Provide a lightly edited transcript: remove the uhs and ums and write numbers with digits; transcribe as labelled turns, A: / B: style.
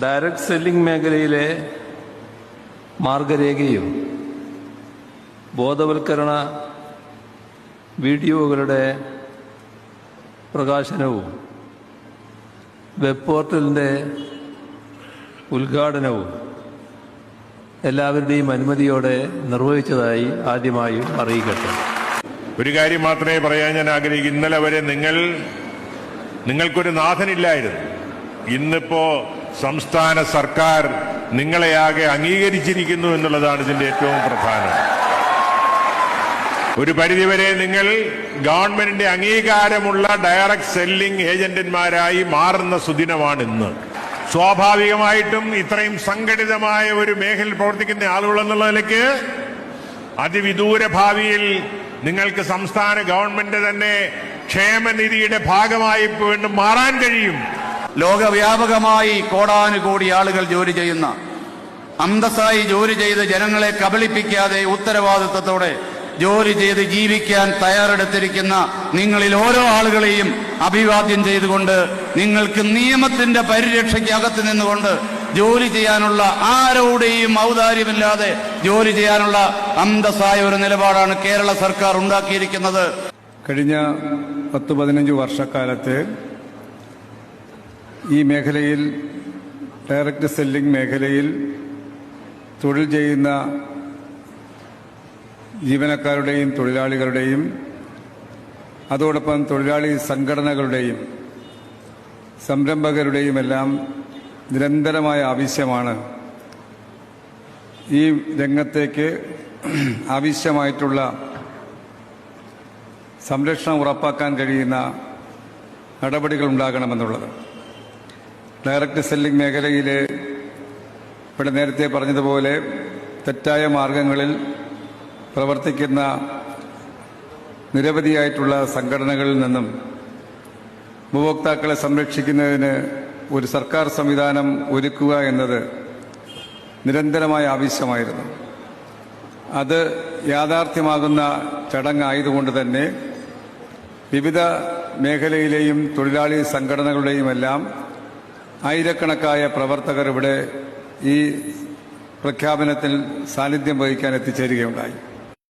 A: Direct selling മേഖലയിലെ മാർഗരേഖയും ബോധവൽക്കരണ വീഡിയോകളുടെ പ്രകാശനവും വെബ് പോർട്ടലിൻ്റെ ഉദ്ഘാടനവും എല്ലാവരുടെയും അനുമതിയോടെ നിർവഹിച്ചതായി ആദ്യമായും അറിയിക്കട്ടെ.
B: ഒരു കാര്യം മാത്രമേ പറയാൻ ഞാൻ ആഗ്രഹിക്കൂ. ഇന്നലെ വരെ നിങ്ങൾക്കൊരു നാഥനില്ലായിരുന്നു. ഇന്നിപ്പോ സംസ്ഥാന സർക്കാർ നിങ്ങളെയാകെ അംഗീകരിച്ചിരിക്കുന്നു എന്നുള്ളതാണ് ഇതിന്റെ ഏറ്റവും പ്രധാനം. ഒരു പരിധിവരെ നിങ്ങൾ ഗവൺമെന്റിന്റെ അംഗീകാരമുള്ള ഡയറക്ട് സെല്ലിംഗ് ഏജന്റന്മാരായി മാറുന്ന സുദിനമാണ് ഇന്ന്. സ്വാഭാവികമായിട്ടും ഇത്രയും സംഘടിതമായ ഒരു മേഖലയിൽ പ്രവർത്തിക്കുന്ന ആളുകളെന്നുള്ള നിലയ്ക്ക് അതിവിദൂര ഭാവിയിൽ നിങ്ങൾക്ക് സംസ്ഥാന ഗവൺമെന്റ് തന്നെ ക്ഷേമനിധിയുടെ ഭാഗമായി വീണ്ടും മാറാൻ കഴിയും.
C: ലോകവ്യാപകമായി കോടാനുകോടി ആളുകൾ ജോലി ചെയ്യുന്ന, അന്തസ്സായി ജോലി ചെയ്ത് ജനങ്ങളെ കബളിപ്പിക്കാതെ ഉത്തരവാദിത്വത്തോടെ ജോലി ചെയ്ത് ജീവിക്കാൻ തയ്യാറെടുത്തിരിക്കുന്ന നിങ്ങളിൽ ഓരോ ആളുകളെയും അഭിവാദ്യം ചെയ്തുകൊണ്ട് നിങ്ങൾക്ക് നിയമത്തിന്റെ പരിരക്ഷയ്ക്ക് അകത്ത് നിന്നുകൊണ്ട് ജോലി ചെയ്യാനുള്ള, ആരോടെയും ഔദാര്യമില്ലാതെ ജോലി ചെയ്യാനുള്ള അന്തസ്സായ ഒരു നിലപാടാണ് കേരള സർക്കാർ ഉണ്ടാക്കിയിരിക്കുന്നത്.
D: കഴിഞ്ഞ 10-15 വർഷക്കാലത്ത് ഈ മേഖലയിൽ, ഡയറക്റ്റ് സെല്ലിംഗ് മേഖലയിൽ തൊഴിൽ ചെയ്യുന്ന ജീവനക്കാരുടെയും തൊഴിലാളികളുടെയും അതോടൊപ്പം തൊഴിലാളി സംഘടനകളുടെയും സംരംഭകരുടെയും എല്ലാം നിരന്തരമായ ആവശ്യമാണ് ഈ രംഗത്തേക്ക് ആവശ്യമായിട്ടുള്ള സംരക്ഷണം ഉറപ്പാക്കാൻ കഴിയുന്ന നടപടികൾ ഉണ്ടാകണമെന്നുള്ളത്. ഡയറക്റ്റ് സെല്ലിംഗ് മേഖലയിൽ ഇവിടെ നേരത്തെ പറഞ്ഞതുപോലെ തെറ്റായ മാർഗങ്ങളിൽ പ്രവർത്തിക്കുന്ന നിരവധിയായിട്ടുള്ള സംഘടനകളിൽ നിന്നും ഉപഭോക്താക്കളെ സംരക്ഷിക്കുന്നതിന് ഒരു സർക്കാർ സംവിധാനം ഒരുക്കുക എന്നത് നിരന്തരമായ ആവശ്യമായിരുന്നു. അത് യാഥാർത്ഥ്യമാകുന്ന ചടങ്ങായതുകൊണ്ട് തന്നെ വിവിധ മേഖലയിലെയും തൊഴിലാളി സംഘടനകളുടെയുമെല്ലാം ആയിരക്കണക്കായ പ്രവർത്തകർ ഇവിടെ ഈ പ്രഖ്യാപനത്തിൽ സാന്നിധ്യം വഹിക്കാൻ എത്തിച്ചേരുകയുണ്ടായി.